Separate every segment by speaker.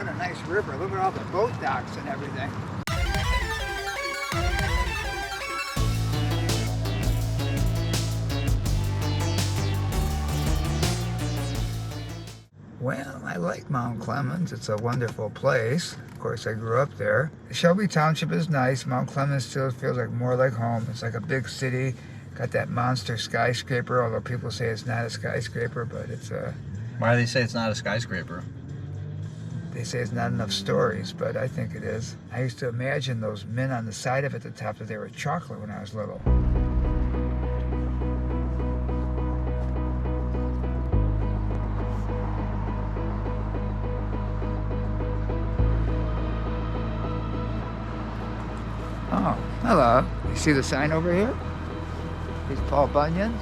Speaker 1: What a nice river. Look at all the boat docks and everything. Well, I like Mount Clemens. It's a wonderful place. Of course, I grew up there. Shelby Township is nice. Mount Clemens still feels like more like home. It's like a big city. Got that monster skyscraper, although people say it's not a skyscraper, but it's a...
Speaker 2: Why do they say it's not a skyscraper?
Speaker 1: They say it's not enough stories, but I think it is. I used to imagine those men on the side of it at the top that they were chocolate when I was little. Oh, hello. You see the sign over here? These Paul Bunyans.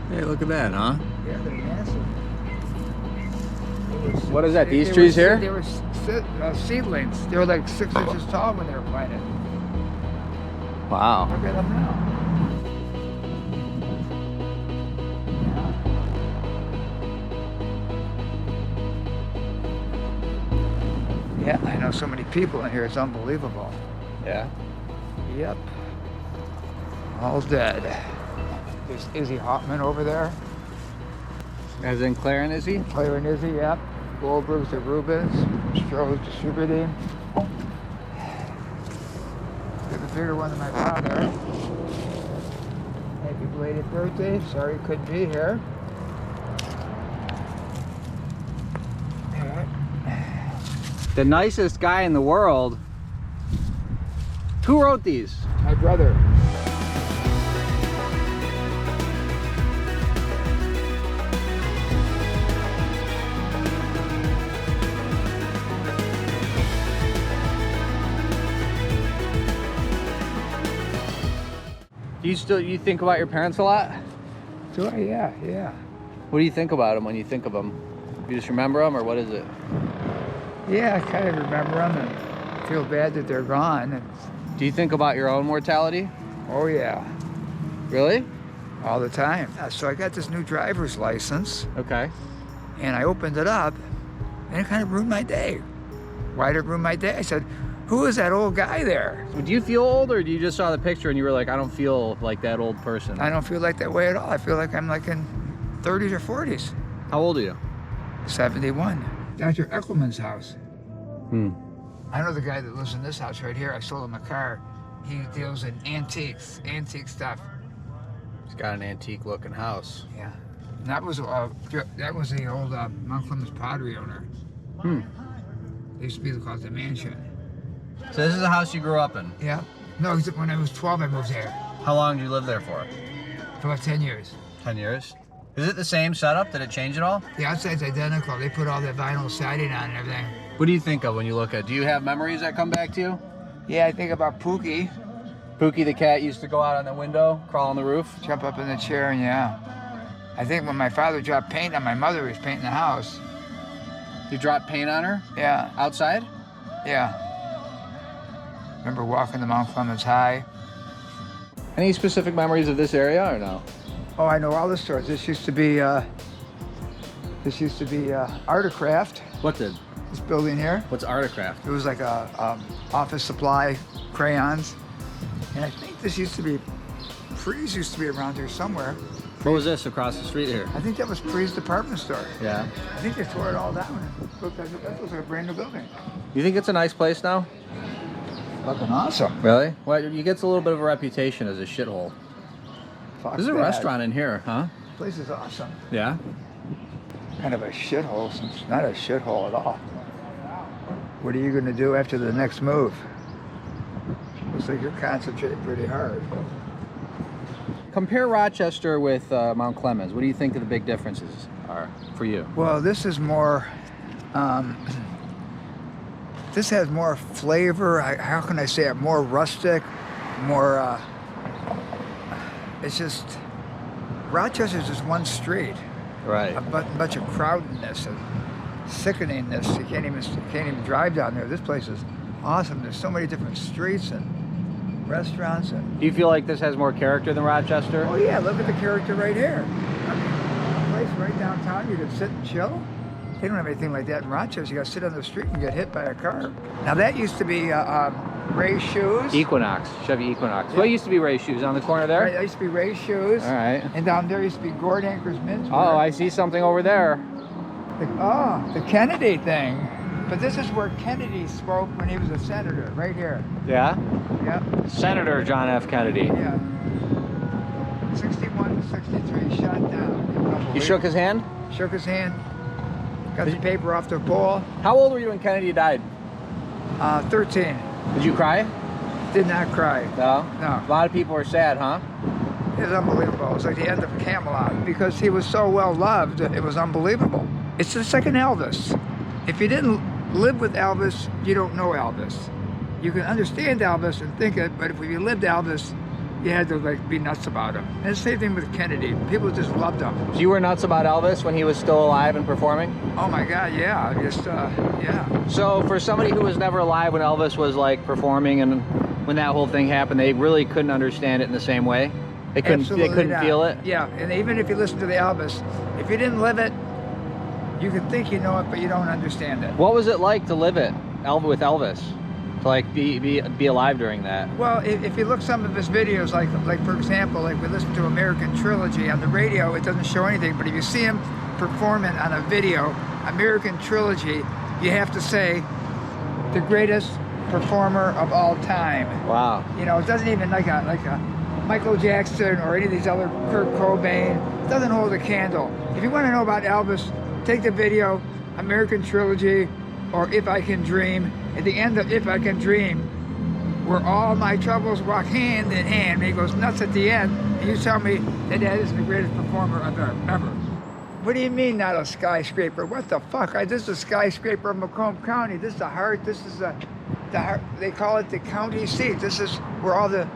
Speaker 2: Hey, look at that, huh?
Speaker 1: Yeah, they're massive.
Speaker 2: What is that, these trees here?
Speaker 1: They were seedlings. They were like 6 inches tall when they were planted.
Speaker 2: Wow.
Speaker 1: Look at them now. Yeah, I know so many people in here, it's unbelievable.
Speaker 2: Yeah.
Speaker 1: Yep. All dead. There's Izzy Hoffman over there.
Speaker 2: As in Claire and Izzy?
Speaker 1: Claire and Izzy, yep. Goldberg's at Rubens. Stroh's distributing. Got the bigger one than my father. Happy belated birthday. Sorry you couldn't be here.
Speaker 2: The nicest guy in the world. Who wrote these?
Speaker 1: My brother.
Speaker 2: Do you think about your parents a lot?
Speaker 1: Do I? Yeah, yeah.
Speaker 2: What do you think about them when you think of them? You just remember them, or what is it?
Speaker 1: Yeah, I kind of remember them and feel bad that they're gone.
Speaker 2: Do you think about your own mortality?
Speaker 1: Oh yeah,
Speaker 2: Really?
Speaker 1: all the time. So I got this new driver's license
Speaker 2: Okay.
Speaker 1: and I opened it up and it kind of ruined my day. Why did it ruin my day? I said, who is that old guy there?
Speaker 2: Do you feel old, or do you just saw the picture and you were like, I don't feel like that old person?
Speaker 1: I don't feel like that way at all. I feel like I'm like in 30s or 40s.
Speaker 2: How old are you?
Speaker 1: 71. Dr. Clemens' house.
Speaker 2: Hmm.
Speaker 1: I know the guy that lives in this house right here. I sold him a car. He deals in antique stuff.
Speaker 2: He's got an antique looking house.
Speaker 1: Yeah. And that was the old Mount Clemens pottery owner.
Speaker 2: Hmm.
Speaker 1: They used to be called the mansion.
Speaker 2: So this is a house you grew up in.
Speaker 1: Yeah. No, when I was 12, I moved there.
Speaker 2: How long did you live there for?
Speaker 1: For about 10 years.
Speaker 2: 10 years. Is it the same setup? Did it change at all?
Speaker 1: The outside's identical. They put all that vinyl siding on and everything.
Speaker 2: What do you think of when you look at it? Do you have memories that come back to you?
Speaker 1: Yeah, I think about Pookie.
Speaker 2: Pookie the cat used to go out on the window, crawl on the roof.
Speaker 1: Jump up in the chair and yeah. I think when my father dropped paint on my mother, he was painting the house.
Speaker 2: You dropped paint on her?
Speaker 1: Yeah,
Speaker 2: Outside?
Speaker 1: yeah. Remember walking to Mount Clemens High?
Speaker 2: Any specific memories of this area or no?
Speaker 1: Oh, I know all the stores. This used to be Art of Craft.
Speaker 2: What did?
Speaker 1: This building here.
Speaker 2: What's Articraft?
Speaker 1: It was like a office supply, crayons. And I think this used to be, Pre's used to be around here somewhere.
Speaker 2: What was this across the street here?
Speaker 1: I think that was Pre's department store.
Speaker 2: Yeah.
Speaker 1: I think they tore it all down. That looks like a brand new building.
Speaker 2: You think it's a nice place now?
Speaker 1: Looking awesome.
Speaker 2: Really? Well, you get a little bit of a reputation as a shithole.
Speaker 1: Fuck
Speaker 2: There's a
Speaker 1: that.
Speaker 2: restaurant in here, huh?
Speaker 1: This place is awesome.
Speaker 2: Yeah.
Speaker 1: Kind of a shithole, since it's not a shithole at all. What are you going to do after the next move? Looks like you're concentrating pretty hard.
Speaker 2: Compare Rochester with Mount Clemens. What do you think the big differences are for you?
Speaker 1: Well, this is more, this has more flavor. How can I say it? More rustic, more, it's just, Rochester's just one street.
Speaker 2: Right.
Speaker 1: A bunch of crowdedness and sickeningness. You can't even drive down there. This place is awesome. There's so many different streets and, restaurants. And,
Speaker 2: Do you feel like this has more character than Rochester?
Speaker 1: oh yeah, look at the character right here. I mean, a place right downtown you can sit and chill. They don't have anything like that in Rochester. You got to sit on the street and get hit by a car. Now that used to be Ray's Shoes.
Speaker 2: Equinox, Chevy Equinox.
Speaker 1: Yeah.
Speaker 2: What used to be Ray's Shoes on the corner there?
Speaker 1: Right, that used to be Ray's Shoes.
Speaker 2: All right.
Speaker 1: And down there used to be Gord Anchor's Menswear.
Speaker 2: Oh, I see something over there.
Speaker 1: The Kennedy thing. But this is where Kennedy spoke when he was a senator, right here.
Speaker 2: Yeah?
Speaker 1: Yep.
Speaker 2: Senator John F. Kennedy.
Speaker 1: Yeah. 61 to 63, shot down.
Speaker 2: You shook his hand?
Speaker 1: Shook his hand. Got the paper off the pole.
Speaker 2: How old were you when Kennedy died?
Speaker 1: 13.
Speaker 2: Did you cry?
Speaker 1: Did not cry.
Speaker 2: No?
Speaker 1: No.
Speaker 2: A lot of people were sad, huh?
Speaker 1: It was unbelievable. It was like the end of Camelot. Because he was so well loved, it was unbelievable. It's the second Elvis. If you didn't live with Elvis, you don't know Elvis. You can understand Elvis and think it, but if you lived Elvis, you had to like be nuts about him. And the same thing with Kennedy. People just loved him.
Speaker 2: So you were nuts about Elvis when he was still alive and performing?
Speaker 1: Oh my God, yeah. Just, yeah.
Speaker 2: So for somebody who was never alive when Elvis was like performing and when that whole thing happened, they really couldn't understand it in the same way? They couldn't
Speaker 1: not.
Speaker 2: feel it?
Speaker 1: Yeah, and even if you listen to the Elvis, if you didn't live it, you can think you know it, but you don't understand it.
Speaker 2: What was it like to live it with Elvis? To like be alive during that?
Speaker 1: Well, if you look some of his videos, like for example, like we listen to American Trilogy on the radio, it doesn't show anything, but if you see him performing on a video, American Trilogy, you have to say the greatest performer of all time.
Speaker 2: Wow.
Speaker 1: You know, it doesn't even like a Michael Jackson or any of these other Kurt Cobain. It doesn't hold a candle. If you want to know about Elvis, take the video, American Trilogy, or If I Can Dream. At the end of If I Can Dream, where all my troubles walk hand in hand, and he goes nuts at the end, and you tell me that that is the greatest performer ever. What do you mean not a skyscraper? What the fuck? This is a skyscraper of Macomb County. This is the heart. This is the heart. They call it the county seat. This is where all the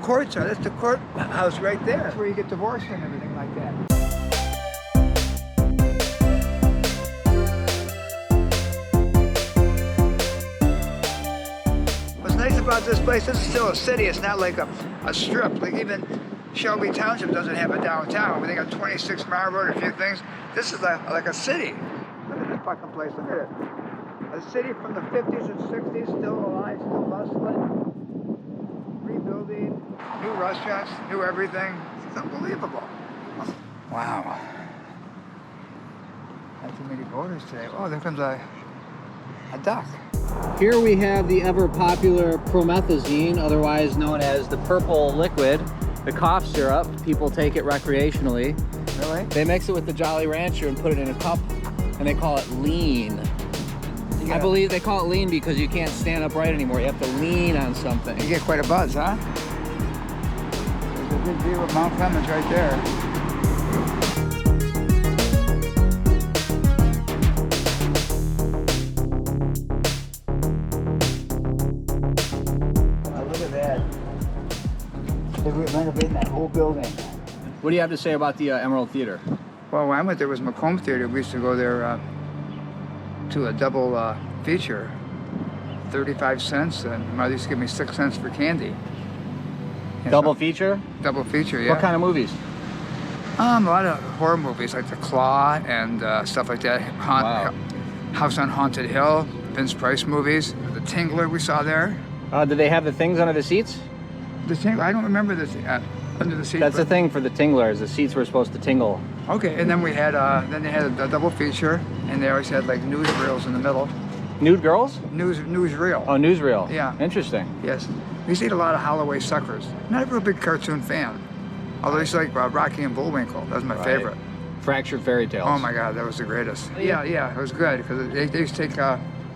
Speaker 1: courts are. That's the courthouse right there. That's where you get divorced and everything like that. What's nice about this place, this is still a city. It's not like a strip. Like even Shelby Township doesn't have a downtown. They got 26 Mile Road, a few things. This is like a city. Look at this fucking place. Look at it. A city from the 50s and 60s, still alive, still bustling. Rebuilding, new restaurants, new everything. It's unbelievable. Wow. Not too many voters today. Oh, there comes a duck.
Speaker 2: Here we have the ever popular promethazine, otherwise known as the purple liquid, the cough syrup. People take it recreationally.
Speaker 1: Really?
Speaker 2: They mix it with the Jolly Rancher and put it in a cup, and they call it lean.
Speaker 1: Yeah.
Speaker 2: I believe they call it lean because you can't stand upright anymore. You have to lean on something.
Speaker 1: You get quite a buzz, huh? There's a good view of Mount Clemens right there. They were renovating that whole building.
Speaker 2: What do you have to say about the Emerald Theater?
Speaker 1: Well, when I went there was Macomb Theater. We used to go there to a double feature, 35 cents, and Mother used to give me 6 cents for candy. And
Speaker 2: Double
Speaker 1: so,
Speaker 2: feature?
Speaker 1: Double feature, yeah.
Speaker 2: What kind of movies?
Speaker 1: A lot of horror movies like The Claw and stuff like that.
Speaker 2: Wow.
Speaker 1: House on Haunted Hill, Vince Price movies. The Tingler we saw there.
Speaker 2: Did they have the things under the seats?
Speaker 1: The Tingler, I don't remember this under the seat.
Speaker 2: That's the thing for the tinglers. The seats were supposed to tingle.
Speaker 1: Okay, and then we had then they had a double feature, and they always had like newsreels in the middle.
Speaker 2: Nude girls?
Speaker 1: Newsreel.
Speaker 2: Oh, newsreel.
Speaker 1: Yeah.
Speaker 2: Interesting.
Speaker 1: Yes. We used to eat a lot of Holloway suckers. Not a real big cartoon fan. Although I used to like Rocky and Bullwinkle. That was my favorite.
Speaker 2: Fractured Fairy Tales.
Speaker 1: Oh my God, that was the greatest. Yeah, it was good because they used to take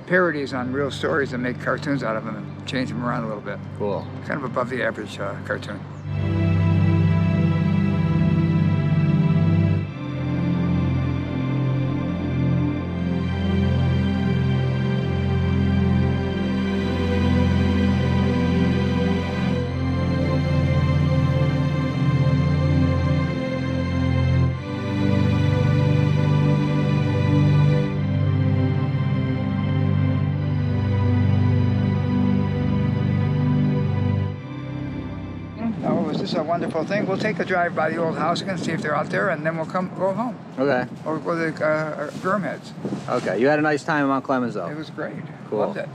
Speaker 1: parodies on real stories and make cartoons out of them and change them around a little bit.
Speaker 2: Cool.
Speaker 1: Kind of above the average cartoon. this is a wonderful thing. We'll take a drive by the old house again, see if they're out there, and then we'll go home.
Speaker 2: Okay.
Speaker 1: Or go to the Durham Heads.
Speaker 2: Okay. You had a nice time in Mount Clemens, though.
Speaker 1: It was great.
Speaker 2: Cool.
Speaker 1: Loved it.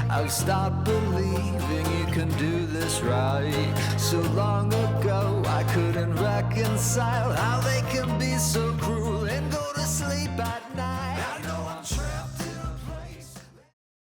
Speaker 3: I've stopped believing you can do this right. So long ago I couldn't reconcile how they can be so cruel and go to sleep at